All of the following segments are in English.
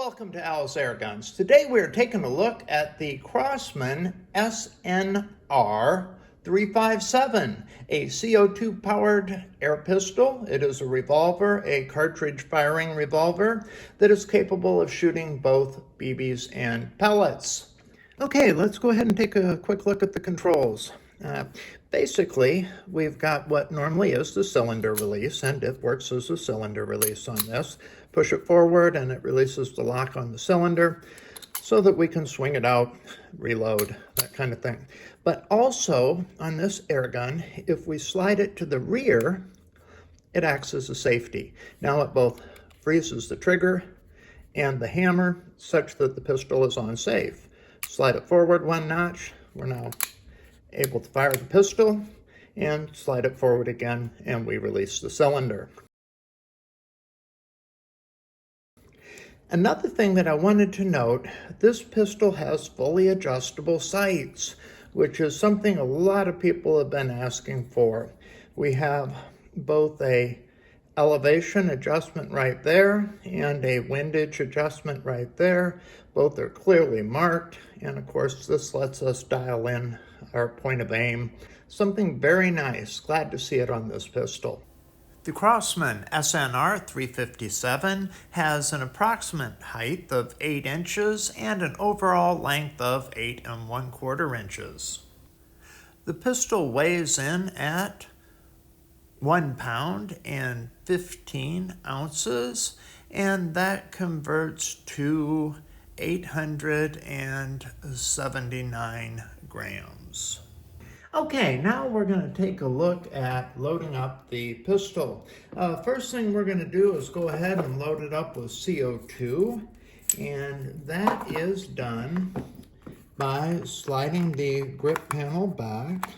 Welcome to Al's Air Guns. Today we are taking a look at the Crosman SNR357, a CO2 powered air pistol. It is a revolver, a cartridge firing revolver that is capable of shooting both BBs and pellets. Okay, let's go ahead and take a quick look at the controls. Basically, we've got what normally is the cylinder release, and it works as a cylinder release on this. Push it forward and it releases the lock on the cylinder so that we can swing it out, reload, that kind of thing. But also on this air gun, if we slide it to the rear, it acts as a safety. Now it both freezes the trigger and the hammer such that the pistol is on safe. Slide it forward one notch, we're now able to fire the pistol, and slide it forward again and we release the cylinder. Another thing that I wanted to note, this pistol has fully adjustable sights, which is something a lot of people have been asking for. We have both a elevation adjustment right there and a windage adjustment right there. Both are clearly marked, and of course this lets us dial in our point of aim. Something very nice. Glad to see it on this pistol. The Crosman SNR357 has an approximate height of 8 inches and an overall length of 8 1/4 inches. The pistol weighs in at 1 pound and 15 ounces, and that converts to 879 grams. Okay, now we're going to take a look at loading up the pistol. First thing we're going to do is go ahead and load it up with CO2, and that is done by sliding the grip panel back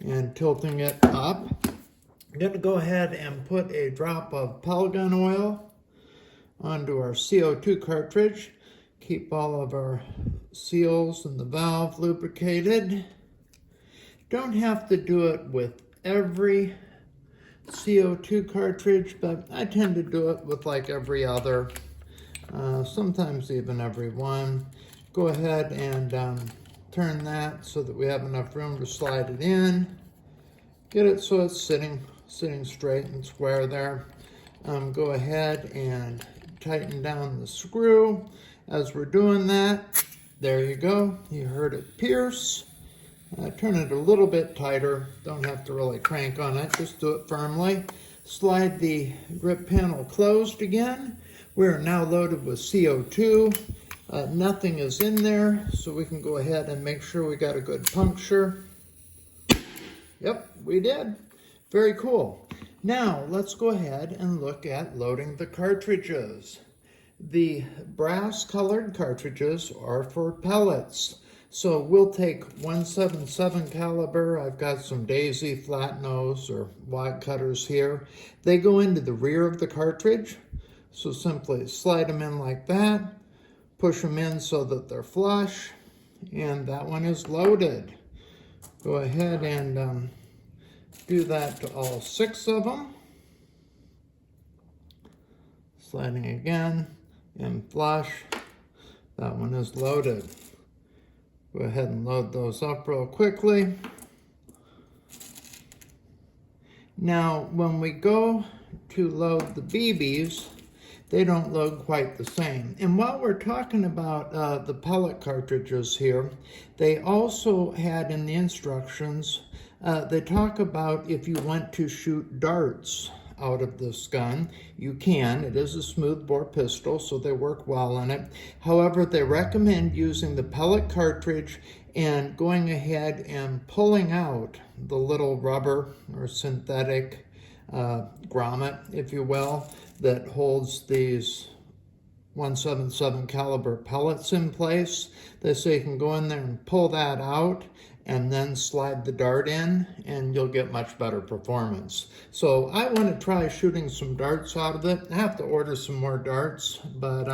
and tilting it up. I'm going to go ahead and put a drop of pellet gun oil onto our CO2 cartridge. Keep all of our seals and the valve lubricated. Don't have to do it with every CO2 cartridge, but I tend to do it with like every other, sometimes even every one. Go ahead and turn that so that we have enough room to slide it in. Get it so it's sitting straight and square there. Go ahead and tighten down the screw. As we're doing that, there you go. You heard it pierce. Turn it a little bit tighter. Don't have to really crank on it. Just do it firmly. Slide the grip panel closed again. We are now loaded with CO2. Nothing is in there, so we can go ahead and make sure we got a good puncture. Yep, we did. Very cool. Now, let's go ahead and look at loading the cartridges. The brass colored cartridges are for pellets. So we'll take 177 caliber. I've got some Daisy flat nose or wide cutters here. They go into the rear of the cartridge. So simply slide them in like that, push them in so that they're flush, and that one is loaded. Go ahead and do that to all 6 of them. Sliding again and flush. That one is loaded. Go ahead and load those up real quickly. Now, when we go to load the BBs, they don't load quite the same. And while we're talking about the pellet cartridges here, they also had in the instructions, they talk about if you want to shoot darts out of this gun, you can. It is a smooth bore pistol, so they work well in it. However, they recommend using the pellet cartridge and going ahead and pulling out the little rubber or synthetic grommet, if you will, that holds these 177 caliber pellets in place. They say you can go in there and pull that out and then slide the dart in, and you'll get much better performance. So I want to try shooting some darts out of it. I have to order some more darts, but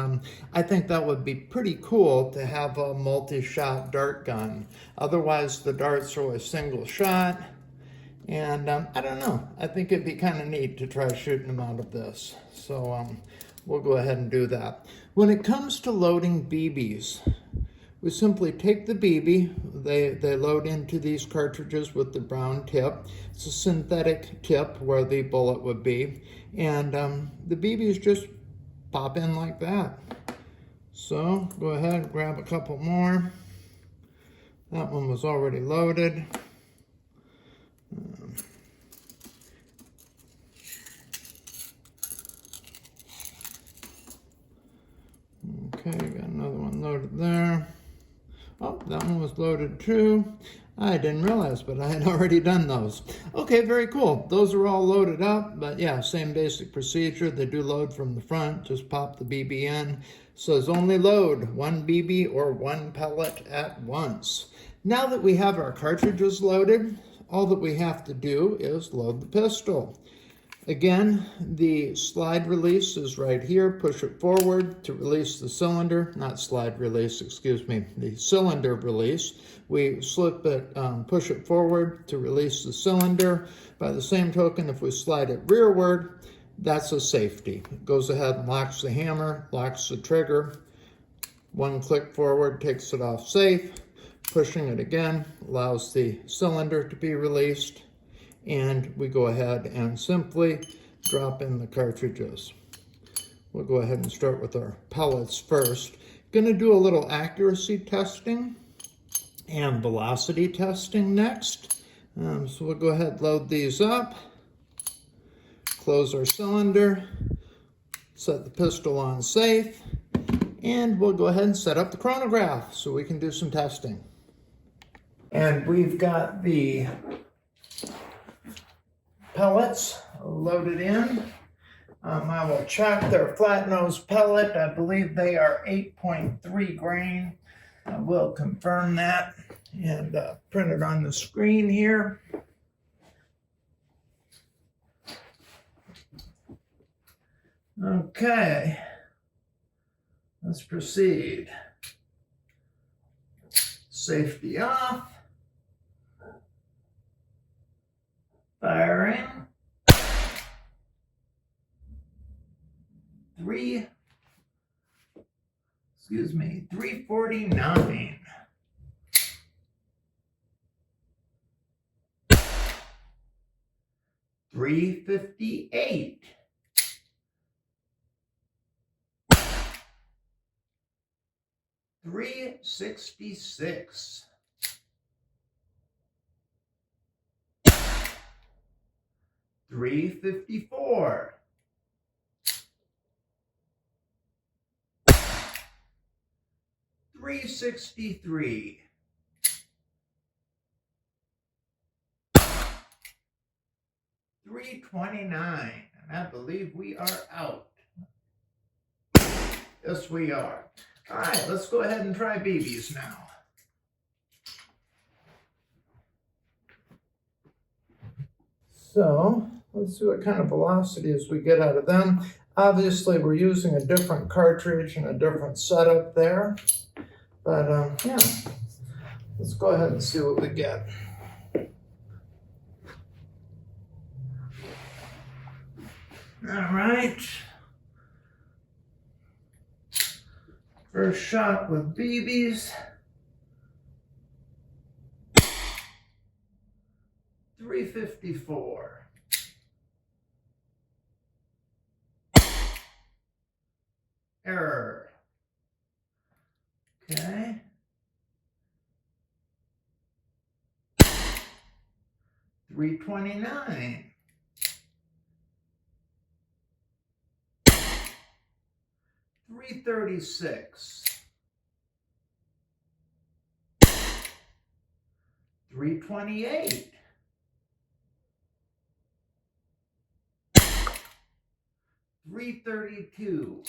I think that would be pretty cool to have a multi-shot dart gun. Otherwise, the darts are a single shot, and I don't know. I think it'd be kind of neat to try shooting them out of this. So we'll go ahead and do that. When it comes to loading BBs, we simply take the BB, they load into these cartridges with the brown tip. It's a synthetic tip where the bullet would be, and the BBs just pop in like that. So go ahead and grab a couple more. That one was already loaded. Okay, got another one loaded there. Oh, that one was loaded too. I didn't realize, but I had already done those. Okay, very cool. Those are all loaded up, but yeah, same basic procedure. They do load from the front. Just pop the BB in. Says only load 1 BB or 1 pellet at once. Now that we have our cartridges loaded, all that we have to do is load the pistol. Again, the slide release is right here. Push it forward to release the cylinder. Not slide release, excuse me, the cylinder release. We slip it, push it forward to release the cylinder. By the same token, if we slide it rearward, that's a safety. It goes ahead and locks the hammer, locks the trigger. One click forward takes it off safe. Pushing it again allows the cylinder to be released. And we go ahead and simply drop in the cartridges. We'll go ahead and start with our pellets first. Going to do a little accuracy testing and velocity testing next. So we'll go ahead and load these up, close our cylinder, set the pistol on safe, and we'll go ahead and set up the chronograph so we can do some testing. And we've got the pellets loaded in. I will check their flat nose pellet. I believe they are 8.3 grain. I will confirm that and print it on the screen here. Okay, let's proceed. Safety off. Firing. 349. 358. 366. 354. 363. 329. And I believe we are out. Yes, we are. All right, let's go ahead and try BBs now. So let's see what kind of velocities we get out of them. Obviously, we're using a different cartridge and a different setup there. But yeah, let's go ahead and see what we get. All right. First shot with BBs. 354. Error. Okay. 329. 336. 328. 332.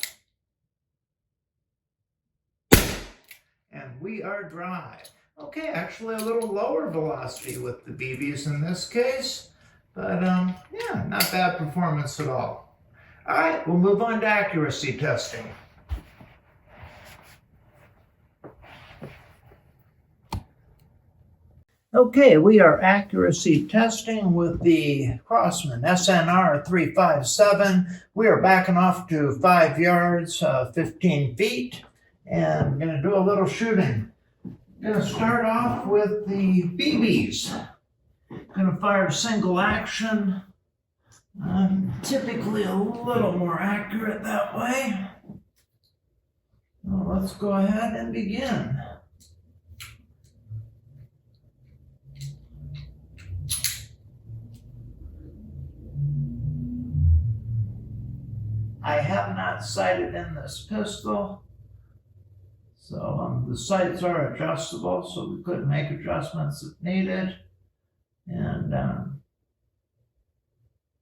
And we are dry. Okay, actually a little lower velocity with the BBs in this case. But yeah, not bad performance at all. All right, we'll move on to accuracy testing. Okay, we are accuracy testing with the Crosman SNR357. We are backing off to 5 yards, 15 feet, and I'm going to do a little shooting. I'm going to start off with the BBs. Going to fire single action. I'm typically a little more accurate that way. Well, let's go ahead and begin. I have not sighted in this pistol, so the sights are adjustable, so we could make adjustments if needed. And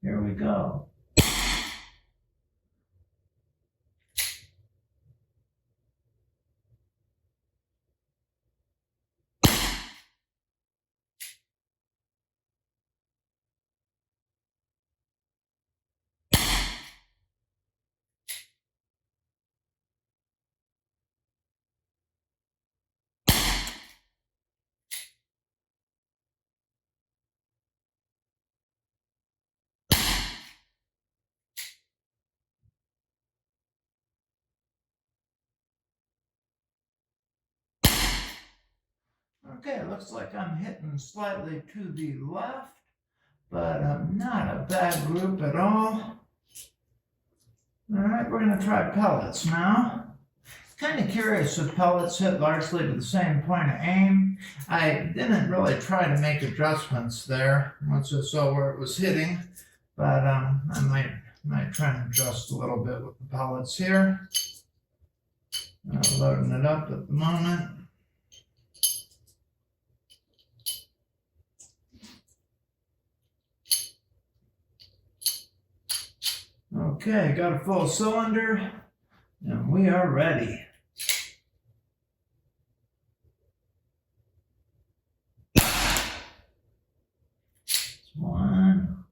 here we go. Okay, it looks like I'm hitting slightly to the left, but not a bad group at all. All right, we're going to try pellets now. Kind of curious if pellets hit largely to the same point of aim. I didn't really try to make adjustments there once I saw where it was hitting, but I might try and adjust a little bit with the pellets here. Loading it up at the moment. Okay, got a full cylinder, and we are ready. One,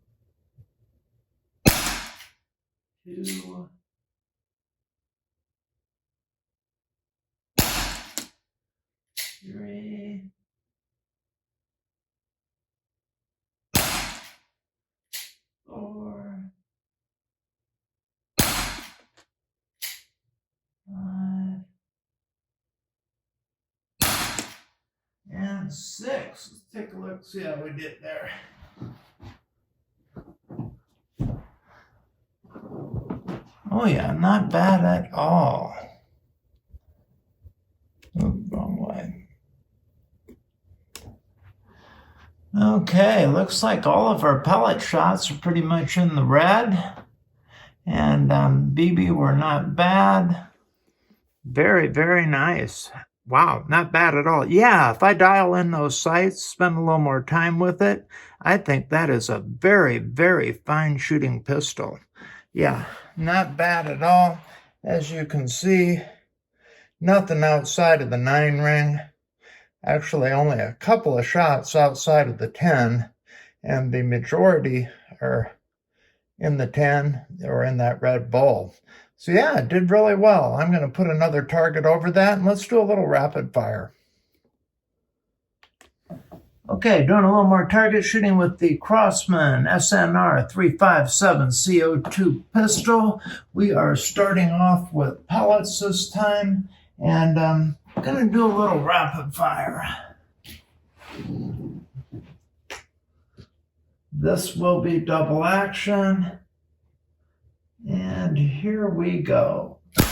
two, three, four, 5, and 6. Let's take a look, see how we did there. Oh yeah, not bad at all. Oh, wrong way. Okay, looks like all of our pellet shots are pretty much in the red. And BB were not bad. Very, very nice. Wow, not bad at all. Yeah, if I dial in those sights, spend a little more time with it, I think that is a very, very fine shooting pistol. Yeah, not bad at all. As you can see, nothing outside of the 9 ring. Actually, only a couple of shots outside of the 10, and the majority are in the 10 or in that red bowl. So yeah, it did really well. I'm going to put another target over that, and let's do a little rapid fire. Okay, doing a little more target shooting with the Crosman SNR357 CO2 pistol. We are starting off with pellets this time, and I'm going to do a little rapid fire. This will be double action. And here we go. All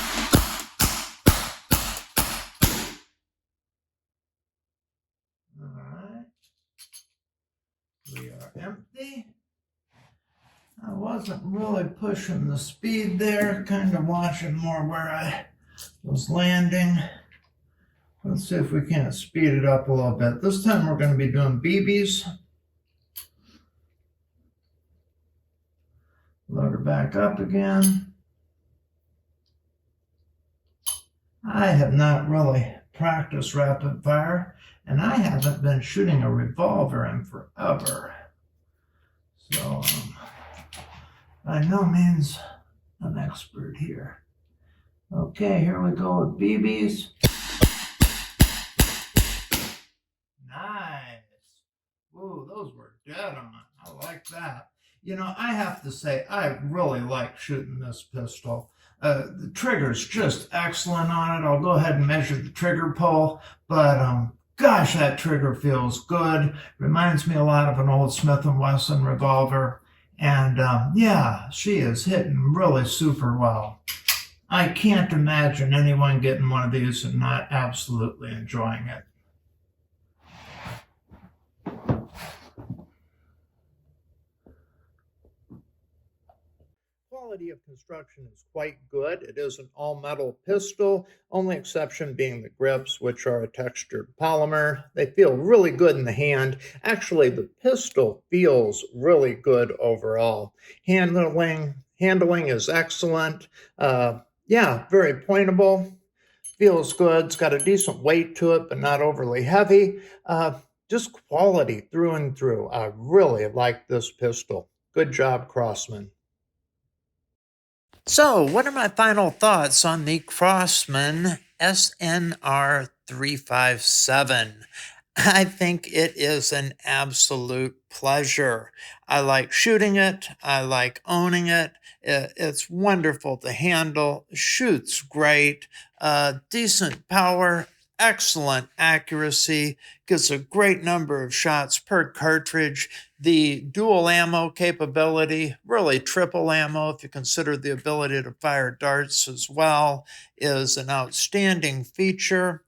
right. We are empty. I wasn't really pushing the speed there, kind of watching more where I was landing. Let's see if we can't speed it up a little bit. This time we're going to be doing BBs. Load her back up again. I have not really practiced rapid fire, and I haven't been shooting a revolver in forever. So, by no means an expert here. Okay, here we go with BBs. Nice. those were dead on. I like that. You know, I have to say, I really like shooting this pistol. The trigger's just excellent on it. I'll go ahead and measure the trigger pull, but gosh, that trigger feels good. Reminds me a lot of an old Smith & Wesson revolver. And yeah, she is hitting really super well. I can't imagine anyone getting one of these and not absolutely enjoying it. Quality of construction is quite good. It is an all-metal pistol, only exception being the grips, which are a textured polymer. They feel really good in the hand. Actually, the pistol feels really good overall. Handling is excellent. Yeah, very pointable. Feels good. It's got a decent weight to it, but not overly heavy. Just quality through and through. I really like this pistol. Good job, Crosman. So, what are my final thoughts on the Crosman SNR357? I think it is an absolute pleasure. I like shooting it. I like owning it. It's wonderful to handle. Shoots great. Decent power. Excellent accuracy. Gets a great number of shots per cartridge. The dual ammo capability, really triple ammo if you consider the ability to fire darts as well, is an outstanding feature.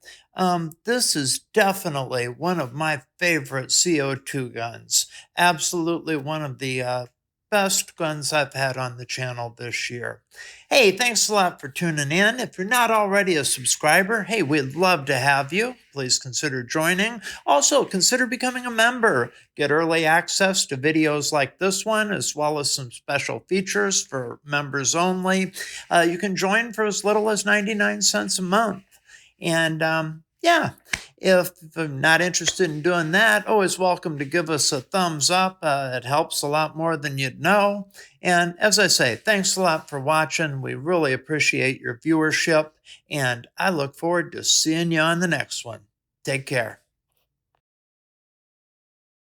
This is definitely one of my favorite CO2 guns. Absolutely one of the best guns I've had on the channel this year. Hey, thanks a lot for tuning in. If you're not already a subscriber, hey, we'd love to have you. Please consider joining. Also, consider becoming a member. Get early access to videos like this one, as well as some special features for members only. You can join for as little as 99 cents a month. And yeah, if I'm not interested in doing that, always welcome to give us a thumbs up. It helps a lot more than you'd know. And as I say, thanks a lot for watching. We really appreciate your viewership, and I look forward to seeing you on the next one. Take care.